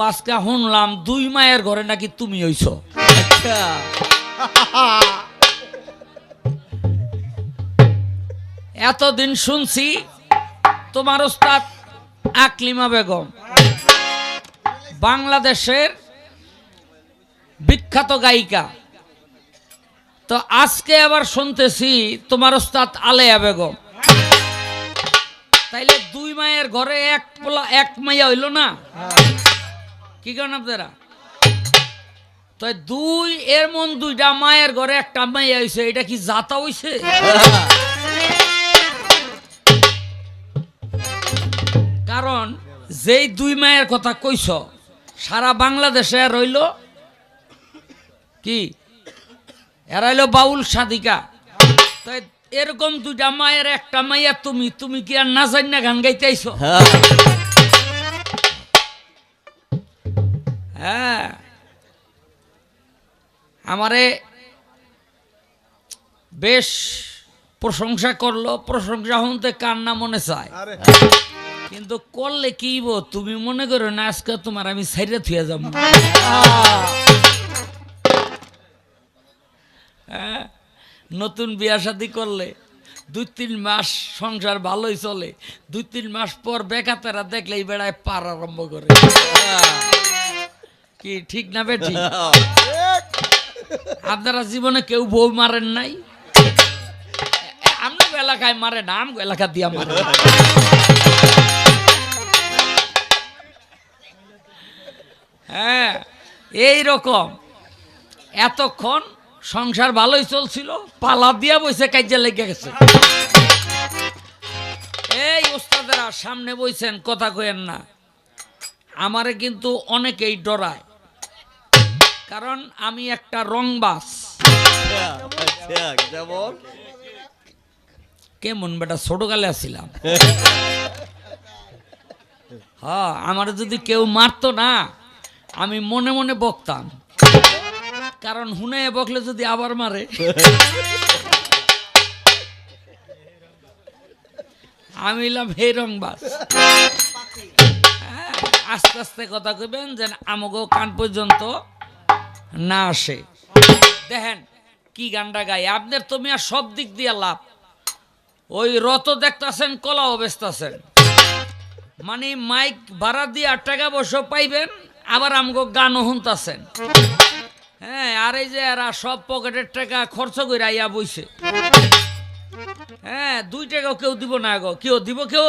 আজকে শুনলাম 2 মায়ের ঘরে নাকি তুমি হইছো। আচ্ছা এতদিন শুনছি তোমার ওস্তাদ আকলিমা বেগম বাংলাদেশের বিখ্যাত গায়িকা, তো আজকে আবার শুনতেছি তোমার ওস্তাদ আলেয়া বেগম। তাইলে 2 মায়ের ঘরে এক মাইয়া হইল না? কি করেন আপনারা? তো 2 এর মন 2টা মায়ের ঘরে একটা মাইয়া হইছে, এটা কি জাতা হইছে? কারণ যেই 2 মায়ের কথা কইছ সারা বাংলাদেশে রইল কি, এরা হইল বাউল সাদিকা। তাই এরকম 2টা মায়ের একটা মাইয়া তুমি, তুমি কি আর না জানি না গান গাইতে আইছো? হ্যাঁ, আমারে বেশ প্রশংসা করলো, প্রশংসা শুনতে কার না মনে চায়, কিন্তু করলে কি তুমি মনে করো না আজকে তোমার আমি সাইডে থুয়ে যাব। হ্যাঁ, নতুন বিয়া শাদী করলে 2-3 মাস সংসার ভালোই চলে, 2-3 মাস পর বেকাতেরা দেখলে এই বেড়ায় পার আরম্ভ করে। কি ঠিক না বেঠি? আপনারা জীবনে কেউ বউ মারেন নাই? আমরা এলাকায় মারে না, আম এলাকা দিয়া মারে। হ্যাঁ, এই রকম এতক্ষণ সংসার ভালোই চলছিল, পালা দিয়া বইছে কাজে লেগে গেছে। এই ওস্তাদেরা সামনে বইছেন, কথা কইেন না, আমারে কিন্তু অনেকেই ডরায়, কারণ আমি একটা রংবাজ। কেমন বেটা ছোটকালে আসছিলাম। হ্যাঁ, আমার যদি কেউ মারতো না আমি মনে মনে বকতাম, কারণ হুনে বকলে যদি আবার মারে। আমি এলাম হে রংবাজ। আস্তে আস্তে কথা কইবেন যেন আমাকেও কান পর্যন্ত না আসে। দেখেন কি গানটা গাই, আপনার তুমি আর সব দিক দিয়ে লাভ। ওই রত দেখতেছেন, কলাও বেচতেছেন, মানে মাইক ভাড়া দিয়ে 8 টাকা বসে পাইবেন, আবার আমাকে গানও শুনতেছেন। হ্যাঁ, আর এই যে এরা সব পকেটের টাকা খরচ করে আইয়া বইছে। হ্যাঁ, 2 টাকাও কেউ দিব না গো, কেউ দিব, কেউ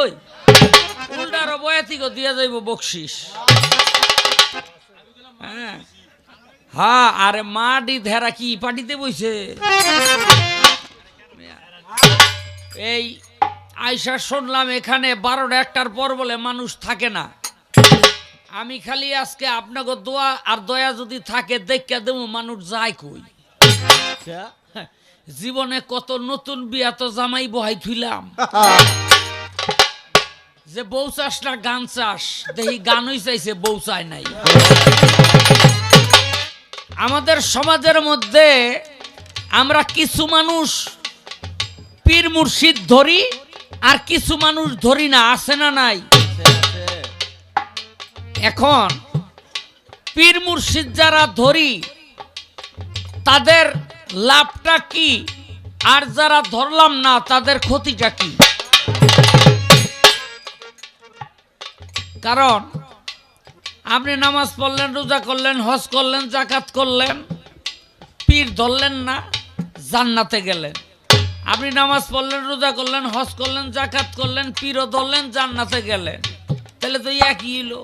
উল্টার বয়াতিকে দিয়া যাইব বকশিস। হ্যাঁ হ্যাঁ, আরে মাটি ধেরা কি পাটিতে বইছে। এই আইসা শুনলাম এখানে 12টা 1টার পর বলে মানুষ থাকে না। আমি খালি আজকে আপনাকে দোয়া আর দয়া যদি থাকে দেখা দেবো মানুষ যায় কই। জীবনে কত নতুন বিয়া তো জামাই বহাই থুইলাম, যে বউ চাস না গান চাস, দেখি গানই চাইছে বউ চায় নাই। আমাদের সমাজের মধ্যে আমরা কিছু মানুষ পীর মুর্শিদ ধরি আর কিছু মানুষ ধরি না, আছে না নাই? এখন পীর মুর্শিদ যারা ধরি তাদের লাভটা কি, আর যারা ধরলাম না তাদের ক্ষতিটা কি? কারণ আপনি নামাজ পড়লেন, রোজা করলেন, হজ করলেন, যাকাত করলেন, পীর ধরলেন না, জান্নাতে গেলেন। আপনি নামাজ পড়লেন, রোজা করলেন, হজ করলেন, যাকাত করলেন, পীরও ধরলেন, জান্নাতে গেলেন। তাহলে তো একই হলো।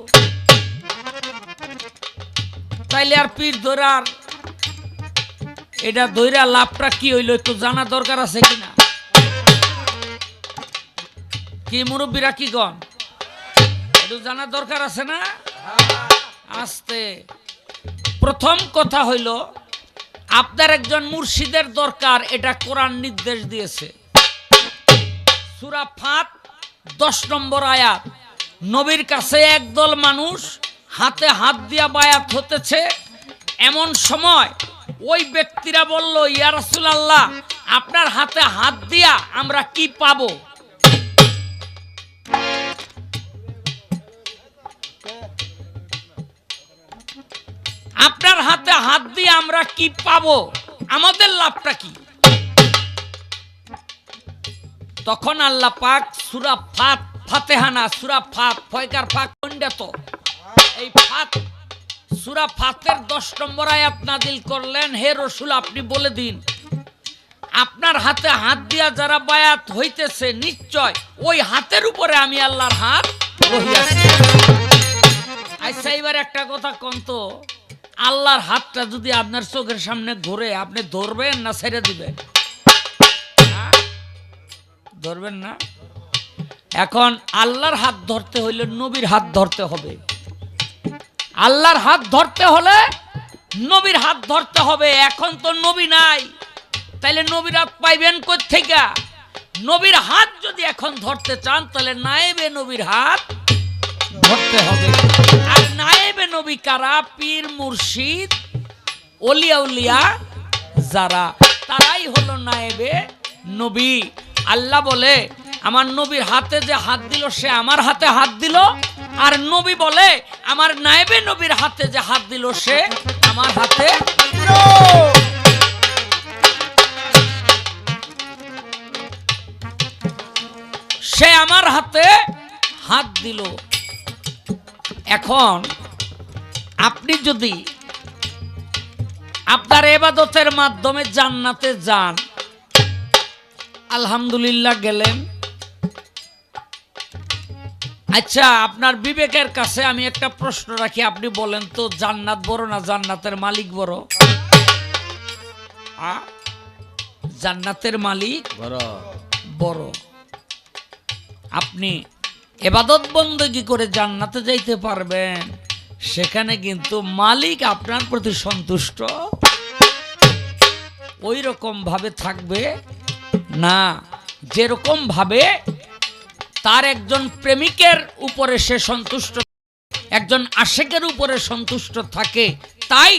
তাইলে আর পীর ধরার এটা ধৈরা লাভটা কি হইলো একটু জানা দরকার আছে কিনা? কি মুরব্বীরা কি গণ, একটু জানা দরকার আছে না? আস্তে প্রথম কথা হইল আপনার একজন মুর্শিদের দরকার, এটা কোরআন নির্দেশ দিয়েছে। সূরা ফাত 10 নম্বর আয়াত, নবীর কাছে একদল মানুষ হাতে হাত দিয়া বায়াত হতেছে, এমন সময় ওই ব্যক্তিরা বলল, ইয়া রাসূলুল্লাহ, আপনার হাতে হাত দিয়া আমরা কি পাবো? আপনার হাতে হাত দিয়ে আমরা কি পাবো, আমাদের লাভটা কি? তখন আল্লাহ পাক সূরা ফাতিহা না সূরা ফয়কার ফাক কোনটা তো এই ফাত সূরা ফাতের 10 নম্বর আয়াত নাযিল করলেন, হে রাসূল আপনি বলে দিন আপনার হাতে হাত দিয়া যারা বায়াত হইতেছে নিশ্চয় ওই হাতের উপরে আমি আল্লাহর হাত রহিয়াছি। আচ্ছা এবার একটা কথা কোন তো, আল্লাহর হাতটা যদি আপনার চোখের সামনে ঘুরে আপনি ধরবেন না ছেড়ে দিবেন? ধরবেন না। এখন আল্লাহর হাত ধরতে হইলে নবীর হাত ধরতে হবে। আল্লাহর হাত ধরতে হলে নবীর হাত ধরতে হবে। এখন তো নবী নাই, তাইলে নবীর হাত পাইবেন কই থেকে? নবীর হাত যদি এখন ধরতে চান তাহলে নায়েবে নবীর হাত ধরতে হবে। আর নায়েবে নবী কারা? পীর মুর্শিদ ওলিয়া উলিয়া যারা, তারাই হলো নায়েবে নবী। আল্লাহ বলে আমার নবীর হাতে যে হাত দিল সে আমার হাতে হাত দিল, আর নবী বলে আমার নায়েবে নবীর হাতে যে হাত দিল সে আমার হাতে। সে আমার হাতে হাত দিল। এখন আপনি যদি আপনার ইবাদতের মাধ্যমে জান্নাতে যান, আলহামদুলিল্লাহ গেলেন। আচ্ছা আপনার বিবেকের কাছে আমি একটা প্রশ্ন রাখি, আপনি বলেন তো জান্নাত বড় না জান্নাতের মালিক বড়? জান্নাতের মালিক বড়। আপনি ইবাদত বন্দেগী করে জান্নাতে যাইতে পারবেন, সেখানে কিন্তু মালিক আপনার প্রতি সন্তুষ্ট ওই রকম ভাবে থাকবে না যেরকম ভাবে তার একজন প্রেমিকের উপরে সে সন্তুষ্ট, একজন আশিকের উপরে সন্তুষ্ট থাকে। তাই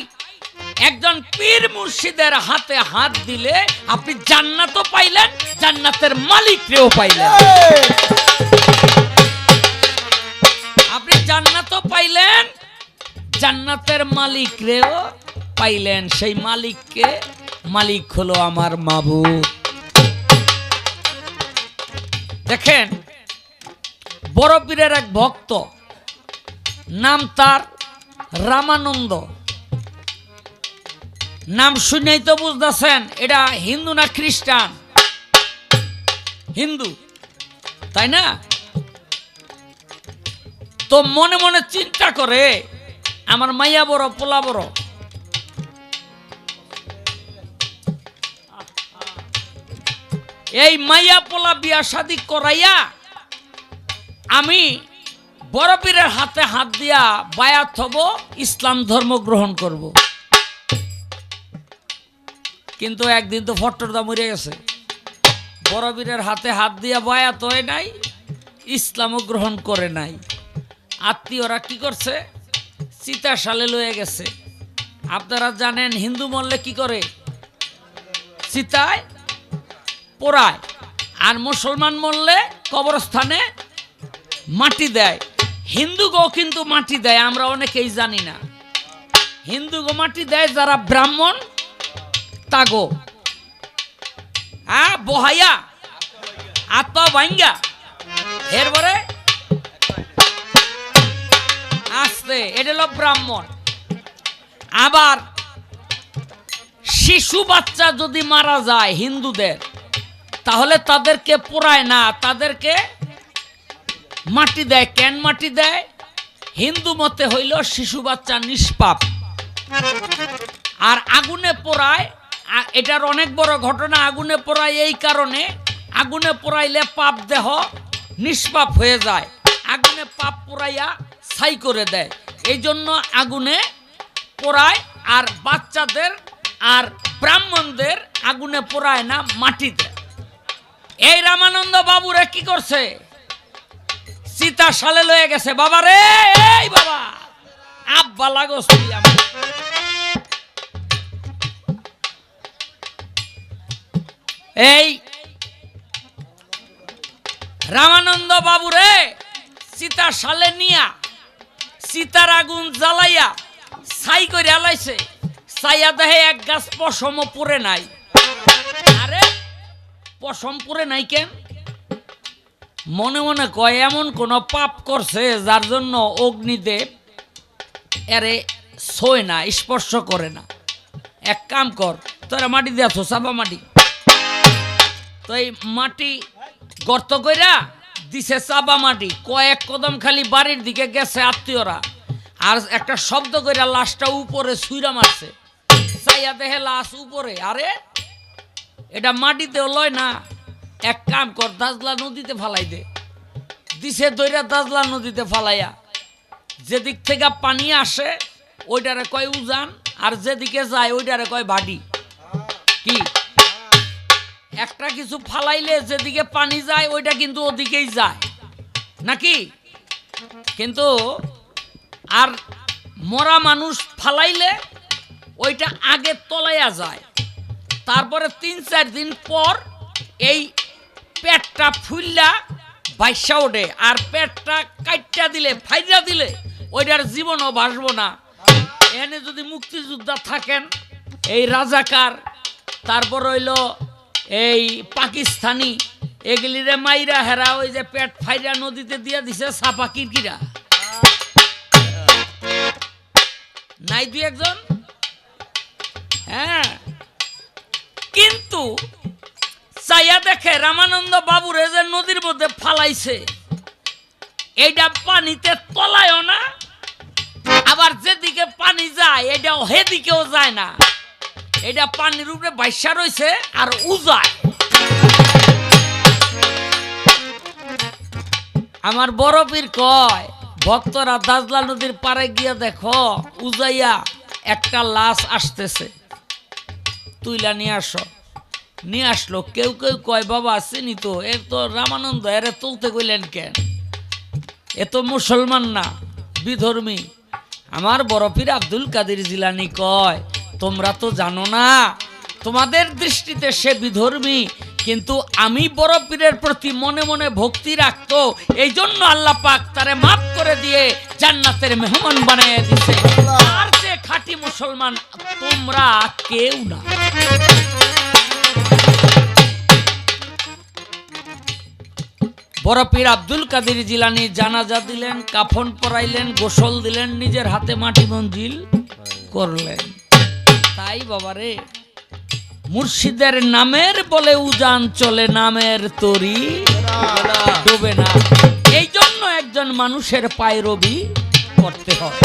একজন পীর মুর্শিদের হাতে হাত দিলে আপনি জান্নাতও পাইলেন, জান্নাতের মালিককেও পাইলেন। আপনি জান্নাতও পাইলেন, জান্নাতের মালিকরেও পাইলেন। সেই মালিককে, মালিক হলো আমার মাবুদ। দেখেন বড় পীরের এক ভক্ত, নাম তার রামানন্দ। নাম শুনেই তো বুঝতেছেন এটা হিন্দু না খ্রিস্টান? হিন্দু, তাই না? তো মনে মনে চিন্তা করে আমার মাইয়া বড় পোলা বড়, এই মাইয়া পোলা বিয়া শাদী করাইয়া আমি বড় পীরের হাতে হাত দিয়া বায়াত হব, ইসলাম ধর্ম গ্রহণ করব। কিন্তু একদিন তো ফট্টরদা মরে গেছে, বড় পীরের হাতে হাত দিয়া বায়াত হয় নাই, ইসলামও গ্রহণ করে নাই। আত্মীয়রা কি করছে, চিতা সালে লয়ে গেছে। আপনারা জানেন হিন্দু মরলে কি করে, চিতায় পোড়ায়, আর মুসলমান মরলে কবরস্থানে মাটি দেয়। হিন্দুগো কিন্তু মাটি দেয়, আমরা অনেকেই জানি না। হিন্দুগো মাটি দেয় যারা ব্রাহ্মণ তাগো বহাইয়া আত্মা ভাঙ্গা এরপরে আসতে, এটা হলো ব্রাহ্মণ। আবার শিশু বাচ্চা যদি মারা যায় হিন্দুদের, তাহলে তাদেরকে পোড়ায় না, তাদেরকে মাটি দেয়। কেন মাটি দেয়? হিন্দু মতে হইল শিশু বাচ্চা নিষ্পাপ, আর আগুনে পোড়ায়। এটার অনেক বড় ঘটনা। আগুনে পোড়ায় এই কারণে, আগুনে পোড়াইলে পাপ দেহ নিষ্পাপ হয়ে যায়, আগুনে পাপ পোড়াইয়া ছাই করে দেয়, এই জন্য আগুনে পোড়ায়। আর বাচ্চাদের আর ব্রাহ্মণদের আগুনে পোড়ায় না, মাটি দেয়। এই রামানন্দ বাবুরে কি করছে, চিতা সালে লয়ে গেছে। বাবা রে, এই বাবা আব্বা লাগোস তুই আমার। এই রামানন্দ বাবুরে চিতা সালে নিয়া চিতার আগুন জ্বালাইয়া ছাই ছাই করে আলাইছে, ছাইয়া দেহে এক গাছ পশমও পরে নাই। আরে পশম পরে নাই কেন? মনে মনে কয় এমন কোন পাপ করছে যার জন্য অগ্নিদেব এরে ছোঁয় না, স্পর্শ করে না। এক কাম কর, তোরা মাটি দিয়ে আছো, চাপা মাটি। তো এই মাটি গর্ত কইরা দিছে চাপা মাটি, কয়েক কদম খালি বাড়ির দিকে গেছে আত্মীয়রা, আর একটা শব্দ কইরা লাশটা উপরে ছুঁড়া মারছে। চাইয়া দেখে লাশ উপরে, আরে এটা মাটিতে লয় না। এক কাম কর, দাজলা নদীতে ফালাই দে। দিছে দইরা দাজলা নদীতে ফালাইয়া, যেদিক থেকে পানি আসে ওইটারে কয় উজান, আর যেদিকে যায় ওইটারে কয় ভাডি। কি একটা কিছু ফালাইলে যেদিকে পানি যায় ওইটা কিন্তু ওদিকেই যায় নাকি? কিন্তু আর মরা মানুষ ফালাইলে ওইটা আগে তলাইয়া যায়, তারপরে ৩-৪ দিন পর এই পেটটা ফুললা বাইসা ওঠে, আর পেটটা কাইটটা দিলে, ফাইরা দিলে ওইটার জীবনও বাসবো না। এখানে যদি মুক্তিযোদ্ধা থাকেন, এই রাজাকার, তারপর হইল এই পাকিস্তানি, এগুলিরে মাইরা হেরা ওই যে পেট ফাইরা নদীতে দিয়া দিছে সাপা কিরকিরা, নাই দুই একজন। হ্যাঁ, কিন্তু চাইয়া দেখে রামানন্দ বাবুরে যে নদীর মধ্যে ফালাইছে, এইটা পানিতে তলায়ও না, আবার যেদিকে পানি যায় এটাও হেদিকেও যায় না, এটা পানির উপরে বাইসা রয়েছে আর উজায়। আমার বড় পীর কয়, ভক্তরা দাজলা নদীর পারে গিয়া দেখো উজাইয়া একটা লাশ আসতেছে, তুইলা নিয়ে আসো। নিয়ে আসলো। কেউ কেউ কয় বাবা আসেনি তো, এর তো রামানন্দ, এরে তুলতে কইলেন কেন? এ তো মুসলমান না, বিধর্মী। আমার বড় পীর আব্দুল কাদের জিলানী কয়, তোমরা তো জানো না, তোমাদের দৃষ্টিতে সে বিধর্মী, কিন্তু আমি বড় পীরের প্রতি মনে মনে ভক্তি রাখতো, এই জন্য আল্লাহ পাক তারে মাফ করে দিয়ে জান্নাতের মেহমান বানিয়ে দিছে। আর যে খাঁটি মুসলমান তোমরা কেউ না। বড় পীর আব্দুল কাদের জিলানী জানাজা দিলেন, কাফন পরাইলেন, গোসল দিলেন, নিজের হাতে মাটি মঞ্জিল করলেন। তাই বাবারে, মুর্শিদের নামের বলে উজান চলে, নামের তরি ডোবে না। এই জন্য একজন মানুষের পায়রবি করতে হয়।